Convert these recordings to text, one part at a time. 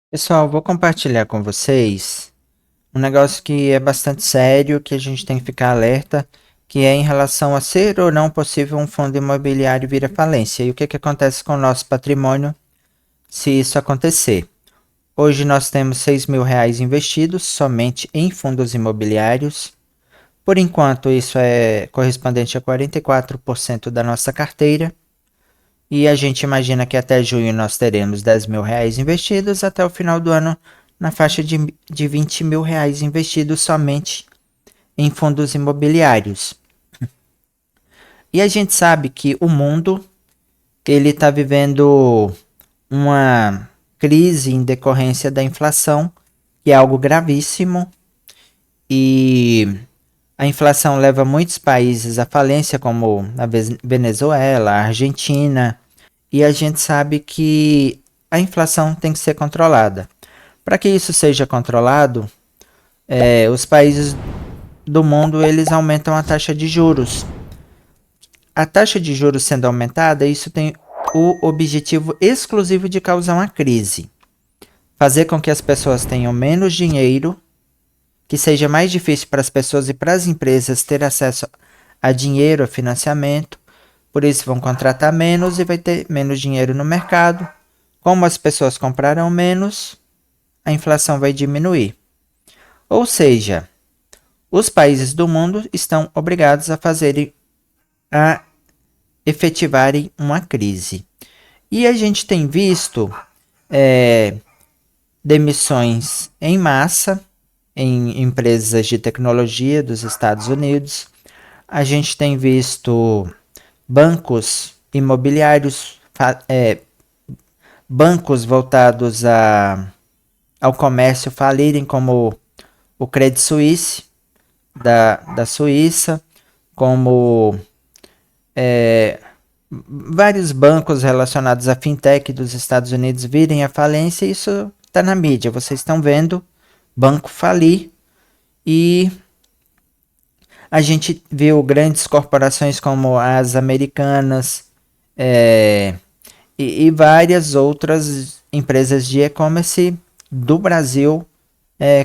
Pessoal, vou compartilhar com vocês um negócio que é bastante sério, que a gente tem que ficar alerta, que é em relação a ser ou não possível um fundo imobiliário vir à falência. E o que acontece com o nosso patrimônio se isso acontecer? Hoje nós temos R$ 6.000 investidos somente em fundos imobiliários. Por enquanto, isso é correspondente a 44% da nossa carteira. E a gente imagina que até junho nós teremos R$ 10.000 investidos, até o final do ano na faixa de R$ 20.000 investidos somente em fundos imobiliários. E a gente sabe que o mundo ele está vivendo uma crise em decorrência da inflação, que é algo gravíssimo, e a inflação leva muitos países à falência, como a Venezuela, a Argentina, e a gente sabe que a inflação tem que ser controlada. Para que isso seja controlado, os países do mundo eles aumentam a taxa de juros. A taxa de juros sendo aumentada, isso tem o objetivo exclusivo de causar uma crise, fazer com que as pessoas tenham menos dinheiro, que seja mais difícil para as pessoas e para as empresas ter acesso a dinheiro, a financiamento. Por isso vão contratar menos e vai ter menos dinheiro no mercado. Como as pessoas comprarão menos, a inflação vai diminuir. Ou seja, os países do mundo estão obrigados a efetivarem uma crise. E a gente tem visto demissões em massa em empresas de tecnologia dos Estados Unidos. A gente tem visto bancos imobiliários, bancos voltados ao comércio falirem, como o Credit Suisse da Suíça, como vários bancos relacionados à fintech dos Estados Unidos virem à falência. Isso está na mídia, vocês estão vendo banco falir, e a gente viu grandes corporações como as americanas, e várias outras empresas de e-commerce do Brasil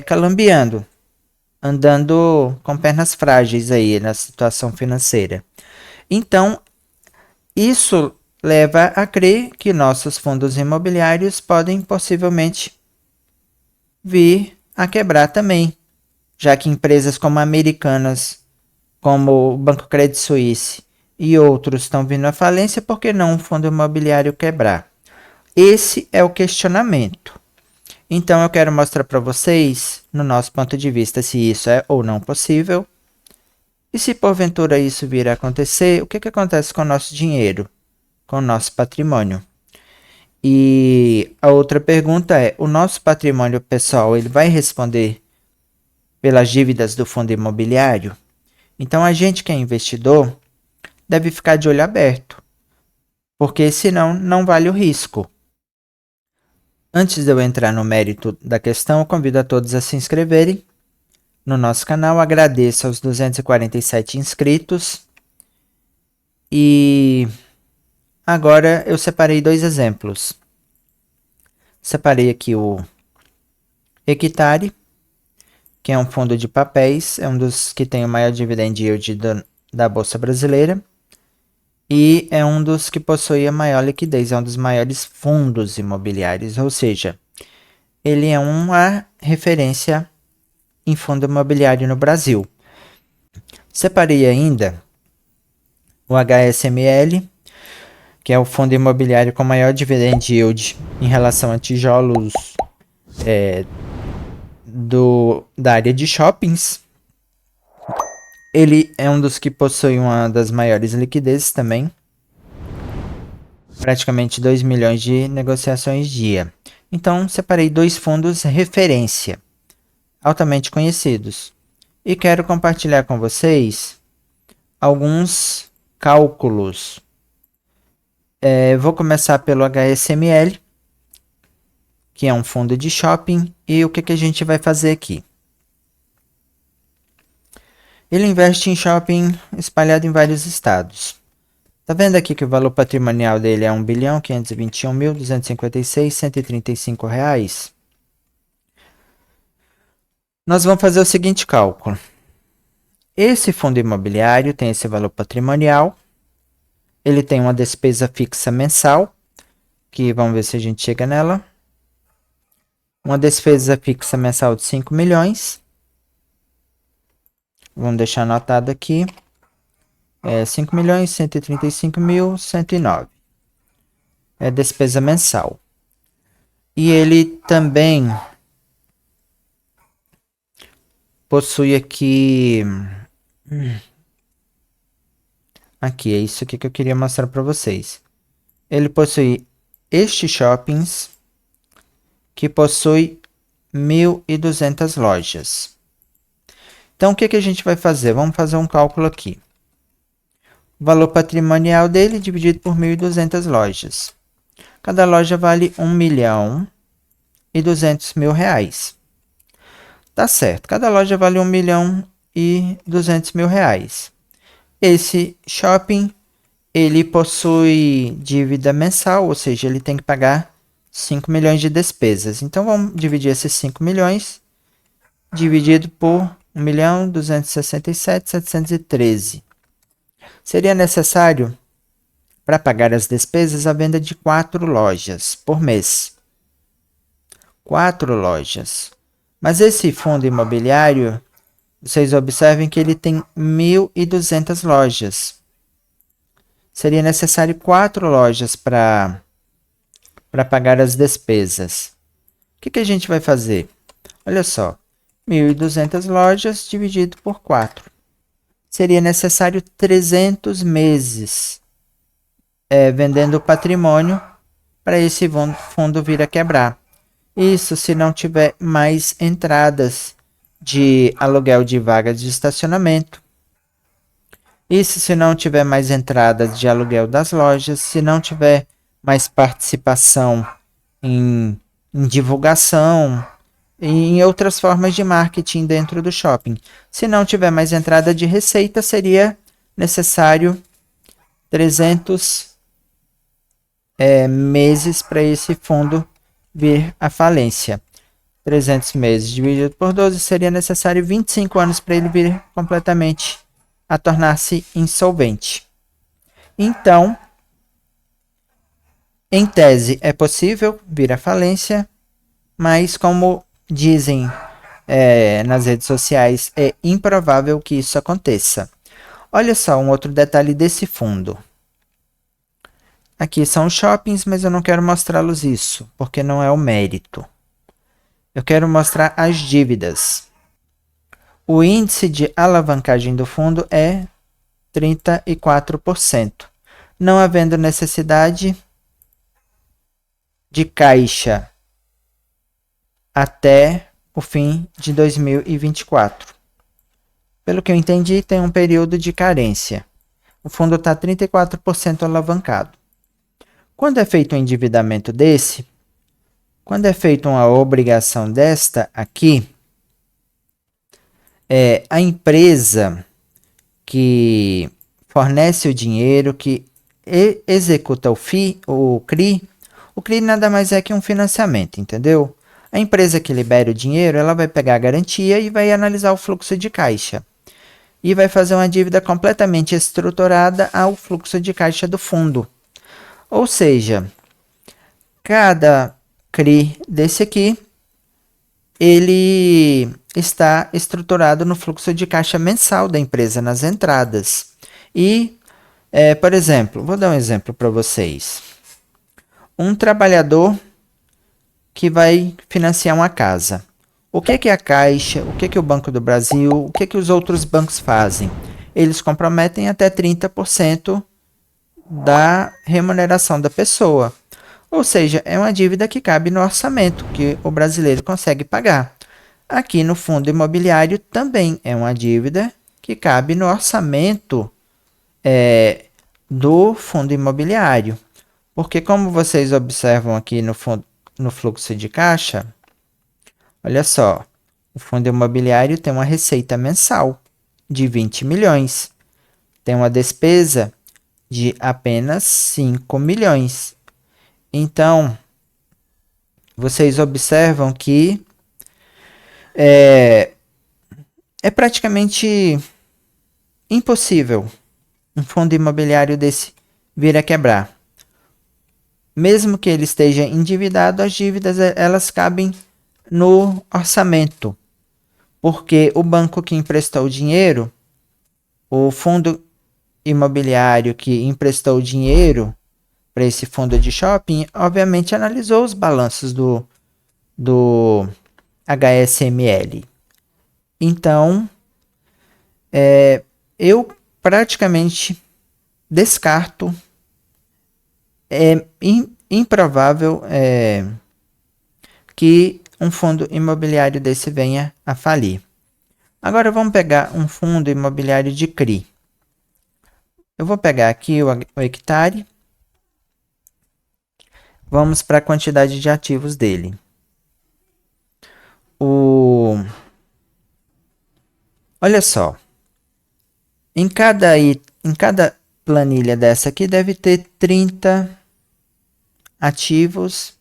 calambeando, andando com pernas frágeis aí na situação financeira. Então, isso leva a crer que nossos fundos imobiliários podem possivelmente vir a quebrar também, já que empresas como Americanas, como o Banco Credit Suisse e outros estão vindo à falência, por que não um fundo imobiliário quebrar? Esse é o questionamento. Então eu quero mostrar para vocês, no nosso ponto de vista, se isso é ou não possível. E se porventura isso vir a acontecer, o que acontece com o nosso dinheiro, com o nosso patrimônio? E a outra pergunta é, o nosso patrimônio pessoal ele vai responder pelas dívidas do fundo imobiliário? Então a gente que é investidor deve ficar de olho aberto, porque senão não vale o risco. Antes de eu entrar no mérito da questão, eu convido a todos a se inscreverem no nosso canal. Agradeço aos 247 inscritos. E agora eu separei dois exemplos. Separei aqui o Equitare, que é um fundo de papéis, é um dos que tem o maior dividend yield da Bolsa Brasileira. E é um dos que possui a maior liquidez, é um dos maiores fundos imobiliários, ou seja, ele é uma referência em fundo imobiliário no Brasil. Separei ainda o HSML, que é o fundo imobiliário com maior dividend yield em relação a tijolos da área de shoppings. Ele é um dos que possui uma das maiores liquidezes também, praticamente 2 milhões de negociações dia. Então, separei dois fundos referência, altamente conhecidos, e quero compartilhar com vocês alguns cálculos. Vou começar pelo HSML, que é um fundo de shopping, e o que a gente vai fazer aqui? Ele investe em shopping espalhado em vários estados. Tá vendo aqui que o valor patrimonial dele é R$ 1.521.256.135. Nós vamos fazer o seguinte cálculo. Esse fundo imobiliário tem esse valor patrimonial, ele tem uma despesa fixa mensal, que vamos ver se a gente chega nela. Uma despesa fixa mensal de 5 milhões. Vamos deixar anotado aqui. 5.135.109. É despesa mensal. E ele também possui aqui... Aqui, é isso aqui que eu queria mostrar para vocês. Ele possui estes shoppings, que possui 1.200 lojas. Então, o que, que a gente vai fazer? Vamos fazer um cálculo aqui. O valor patrimonial dele dividido por 1.200 lojas. Cada loja vale R$ 1.200.000. Tá certo, cada loja vale R$ 1.200.000. Esse shopping, ele possui dívida mensal, ou seja, ele tem que pagar 5 milhões de despesas. Então, vamos dividir esses 5 milhões dividido por 1.267.713. Seria necessário, para pagar as despesas, a venda de 4 lojas por mês. 4 lojas. Mas esse fundo imobiliário, vocês observem que ele tem 1.200 lojas. Seria necessário 4 lojas para pagar as despesas. O que, que a gente vai fazer? Olha só, 1.200 lojas dividido por 4. Seria necessário 300 meses vendendo o patrimônio para esse fundo vir a quebrar. Isso se não tiver mais entradas de aluguel de vagas de estacionamento. Isso se não tiver mais entradas de aluguel das lojas, se não tiver mais participação em divulgação e em outras formas de marketing dentro do shopping. Se não tiver mais entrada de receita, seria necessário 300 meses para esse fundo vir à falência. 300 meses dividido por 12 seria necessário 25 anos para ele vir completamente a tornar-se insolvente. Então, em tese, é possível vir à falência, mas como dizem nas redes sociais, é improvável que isso aconteça. Olha só um outro detalhe desse fundo. Aqui são os shoppings, mas eu não quero mostrá-los isso, porque não é o mérito. Eu quero mostrar as dívidas. O índice de alavancagem do fundo é 34%. Não havendo necessidade de caixa até o fim de 2024. Pelo que eu entendi, tem um período de carência. O fundo está 34% alavancado. Quando é feito um endividamento desse, quando é feita uma obrigação desta aqui, a empresa que fornece o dinheiro, que executa o CRI nada mais é que um financiamento, entendeu? A empresa que libera o dinheiro, ela vai pegar a garantia e vai analisar o fluxo de caixa. E vai fazer uma dívida completamente estruturada ao fluxo de caixa do fundo. Ou seja, cada CRI desse aqui, ele está estruturado no fluxo de caixa mensal da empresa, nas entradas. E, por exemplo, vou dar um exemplo para vocês. Um trabalhador que vai financiar uma casa. O que é a Caixa, o que é o Banco do Brasil, o que os outros bancos fazem? Eles comprometem até 30% da remuneração da pessoa. Ou seja, é uma dívida que cabe no orçamento, que o brasileiro consegue pagar. Aqui no fundo imobiliário também é uma dívida que cabe no orçamento do fundo imobiliário. Porque como vocês observam aqui no fluxo de caixa, olha só, o fundo imobiliário tem uma receita mensal de 20 milhões. Tem uma despesa de apenas 5 milhões. Então, vocês observam que É praticamente impossível um fundo imobiliário desse vir a quebrar. Mesmo que ele esteja endividado, as dívidas elas cabem no orçamento, porque o banco que emprestou o dinheiro, o fundo imobiliário que emprestou o dinheiro para esse fundo de shopping, obviamente analisou os balanços do HSML. Então, eu praticamente descarto, é improvável que um fundo imobiliário desse venha a falir. Agora vamos pegar um fundo imobiliário de CRI. Eu vou pegar aqui o hectare. Vamos para a quantidade de ativos dele. Olha só. Em cada planilha dessa aqui deve ter 30 ativos.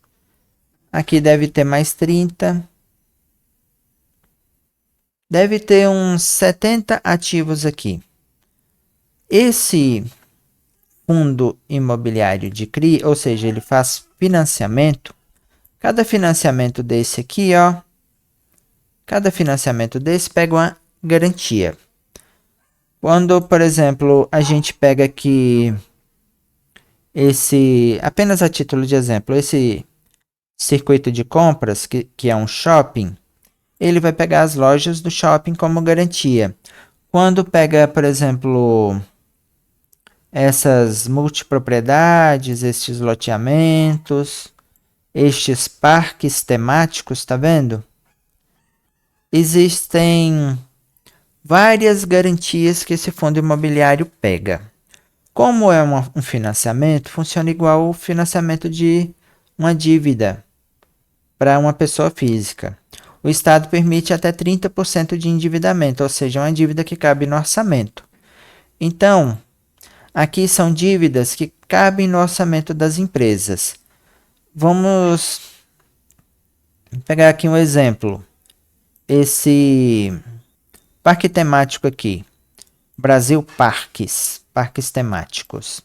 Aqui deve ter mais 30. Deve ter uns 70 ativos aqui. Esse fundo imobiliário de CRI, ou seja, ele faz financiamento. Cada financiamento desse aqui, ó. Cada financiamento desse pega uma garantia. Quando, por exemplo, a gente pega aqui apenas a título de exemplo, esse circuito de compras, que é um shopping, ele vai pegar as lojas do shopping como garantia. Quando pega, por exemplo, essas multipropriedades, estes loteamentos, estes parques temáticos, tá vendo? Existem várias garantias que esse fundo imobiliário pega. Como é um financiamento, funciona igual o financiamento de uma dívida para uma pessoa física. O Estado permite até 30% de endividamento, ou seja, uma dívida que cabe no orçamento. Então, aqui são dívidas que cabem no orçamento das empresas. Vamos pegar aqui um exemplo. Esse parque temático aqui, Brasil Parques, parques temáticos.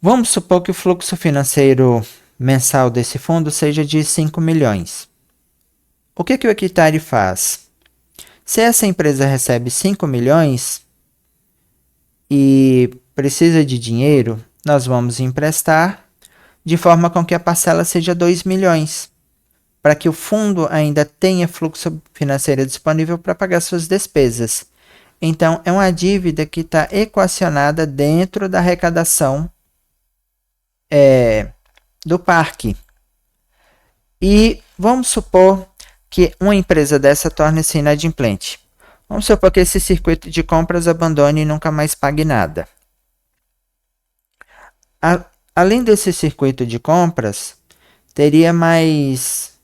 Vamos supor que o fluxo financeiro mensal desse fundo seja de 5 milhões. O que o hectare faz? Se essa empresa recebe 5 milhões e precisa de dinheiro, nós vamos emprestar de forma com que a parcela seja 2 milhões, para que o fundo ainda tenha fluxo financeiro disponível para pagar suas despesas. Então, é uma dívida que está equacionada dentro da arrecadação do parque. E vamos supor que uma empresa dessa torne-se inadimplente. Vamos supor que esse circuito de compras abandone e nunca mais pague nada. Além desse circuito de compras, teria mais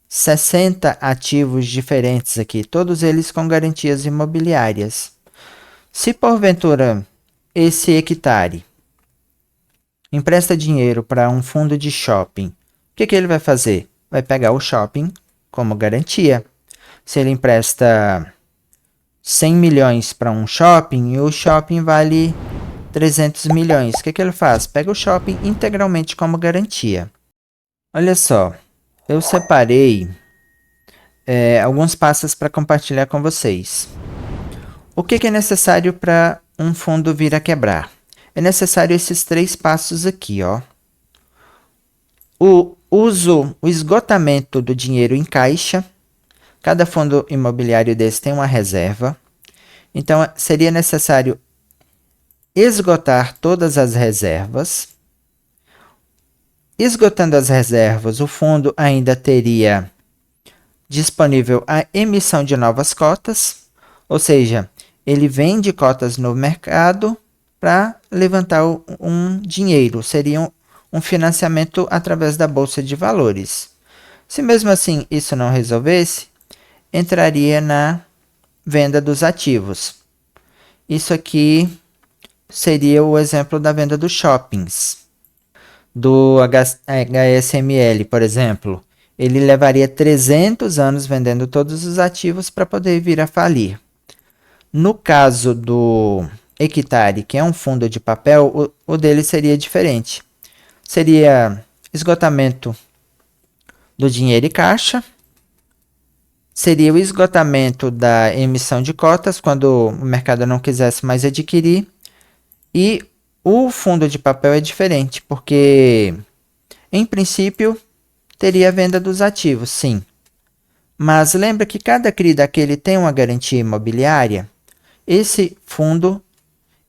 60 ativos diferentes aqui, todos eles com garantias imobiliárias. Se porventura esse hectare empresta dinheiro para um fundo de shopping, o que ele vai fazer? Vai pegar o shopping como garantia. Se ele empresta 100 milhões para um shopping e o shopping vale 300 milhões, o que ele faz? Pega o shopping integralmente como garantia. Olha só, eu separei alguns passos para compartilhar com vocês. O que é necessário para um fundo vir a quebrar? É necessário esses 3 passos aqui, ó. O esgotamento do dinheiro em caixa. Cada fundo imobiliário desse tem uma reserva. Então, seria necessário esgotar todas as reservas. Esgotando as reservas, o fundo ainda teria disponível a emissão de novas cotas, ou seja, ele vende cotas no mercado para levantar um dinheiro, seria um financiamento através da Bolsa de Valores. Se mesmo assim isso não resolvesse, entraria na venda dos ativos. Isso aqui seria o exemplo da venda dos shoppings. Do HSML, por exemplo, ele levaria 300 anos vendendo todos os ativos para poder vir a falir. No caso do Equitare, que é um fundo de papel, o dele seria diferente. Seria esgotamento do dinheiro e caixa, seria o esgotamento da emissão de cotas, quando o mercado não quisesse mais adquirir, e o fundo de papel é diferente, porque, em princípio, teria a venda dos ativos, sim. Mas lembra que cada CRI daquele tem uma garantia imobiliária? Esse fundo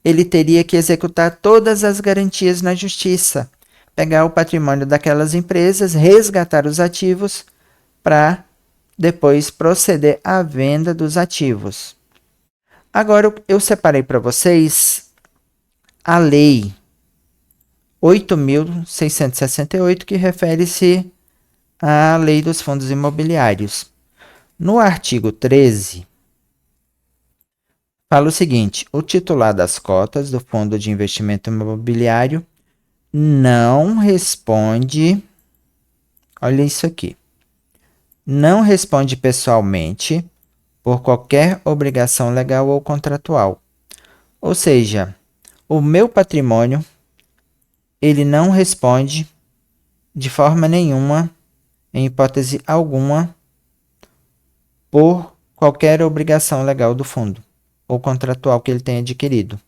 ele teria que executar todas as garantias na justiça, pegar o patrimônio daquelas empresas, resgatar os ativos para depois proceder à venda dos ativos. Agora eu separei para vocês a lei 8.668, que refere-se à lei dos fundos imobiliários. No artigo 13, fala o seguinte: o titular das cotas do fundo de investimento imobiliário não responde, olha isso aqui, não responde pessoalmente por qualquer obrigação legal ou contratual. Ou seja, o meu patrimônio, ele não responde de forma nenhuma, em hipótese alguma, por qualquer obrigação legal do fundo ou contratual que ele tenha adquirido.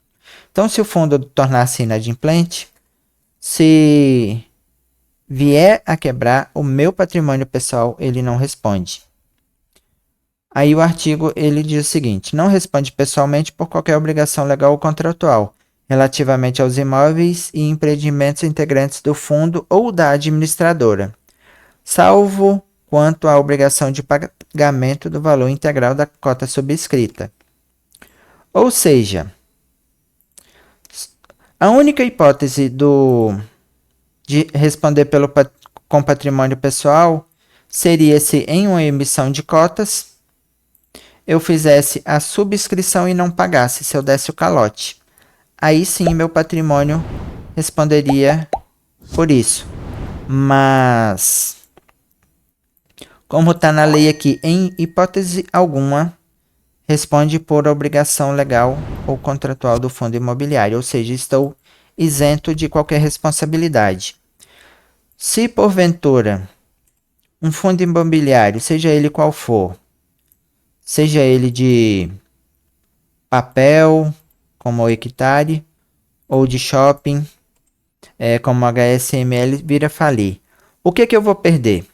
Então, se o fundo tornar-se inadimplente, se vier a quebrar, o meu patrimônio pessoal ele não responde. Aí o artigo ele diz o seguinte: não responde pessoalmente por qualquer obrigação legal ou contratual relativamente aos imóveis e empreendimentos integrantes do fundo ou da administradora, salvo quanto à obrigação de pagamento do valor integral da cota subscrita. Ou seja, a única hipótese de responder com patrimônio pessoal seria se em uma emissão de cotas eu fizesse a subscrição e não pagasse, se eu desse o calote. Aí sim meu patrimônio responderia por isso. Mas, como está na lei aqui, em hipótese alguma, responde por obrigação legal ou contratual do fundo imobiliário, ou seja, estou isento de qualquer responsabilidade. Se porventura um fundo imobiliário, seja ele qual for, seja ele de papel, como o Equitare, ou de shopping, como o HSML, vir a falir, o que eu vou perder?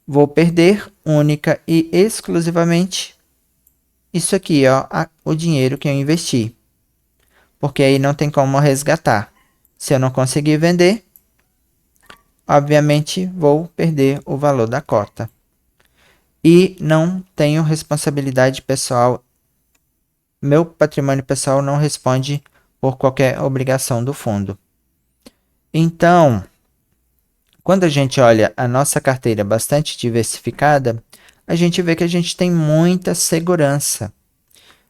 Vou perder única e exclusivamente isso aqui, ó, o dinheiro que eu investi. Porque aí não tem como resgatar. Se eu não conseguir vender, obviamente vou perder o valor da cota. E não tenho responsabilidade pessoal. Meu patrimônio pessoal não responde por qualquer obrigação do fundo. Então, quando a gente olha a nossa carteira bastante diversificada, a gente vê que a gente tem muita segurança.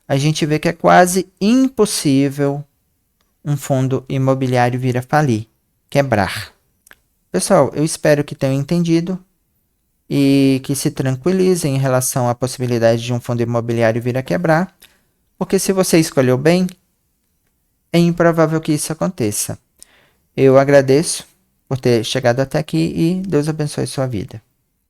A gente vê que é quase impossível um fundo imobiliário vir a falir, quebrar. Pessoal, eu espero que tenham entendido e que se tranquilizem em relação à possibilidade de um fundo imobiliário vir a quebrar, porque se você escolheu bem, é improvável que isso aconteça. Eu agradeço por ter chegado até aqui e Deus abençoe sua vida.